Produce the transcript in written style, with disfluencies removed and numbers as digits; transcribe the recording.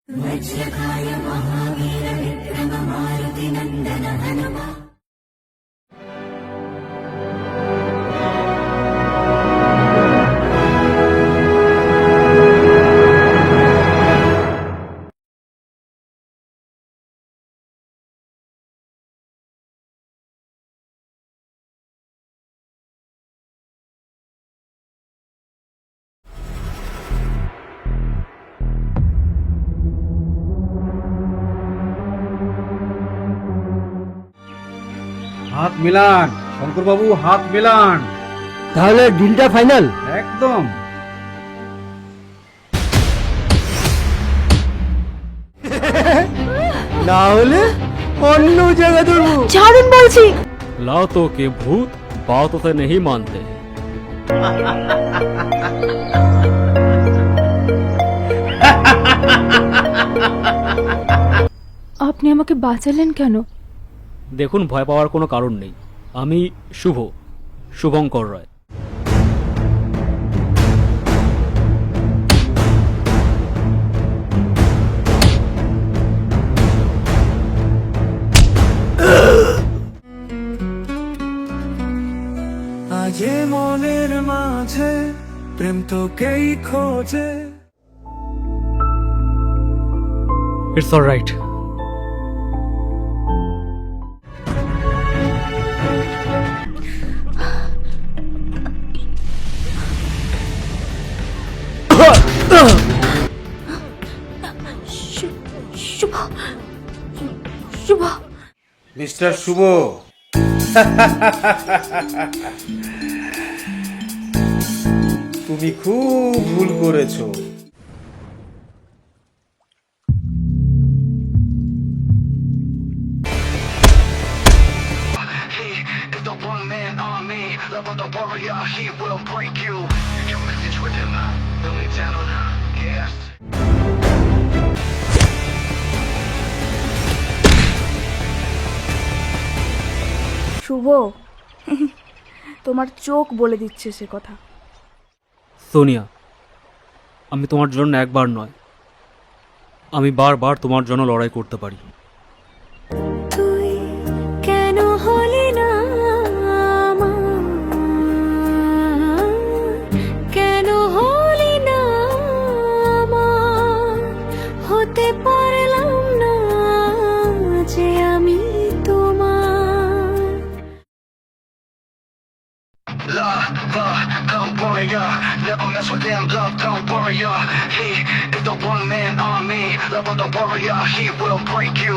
वज्रकाय महावीर विक्रम मारुति नंदन हनुमा। হাত মিলান শঙ্কর বাবু, হাত মিলান। তাহলে ডিলটা ফাইনাল? একদম। না হলে অন্য জায়গা ধরবো। ছাড়ুন বলছি। लातों के भूत बातों से नहीं मानते। আপনি আমাকে বাঁচালেন কেন? দেখুন, ভয় পাওয়ার কোনো কারণ নেই। আমি শুভঙ্কর রায়। আজে মনের মাঝে প্রেম তোকেই খোঁজে। It's alright. শুভ, মিস্টার শুভ, তুমি খুব ভুল করেছো। শুভ, তোমার চোখ বলে দিচ্ছে সে কথা। সোনিয়া, আমি তোমার জন্য একবার নয়, আমি বারবার তোমার জন্য লড়াই করতে পারি। তুই কেন হলি না আমার, কেন হলি না আমার, হতে পারলাম না যে আমি তোমার। Don't worry, never mess with them. Love, don't worry, he is the one man army. Love, don't worry, he will break you.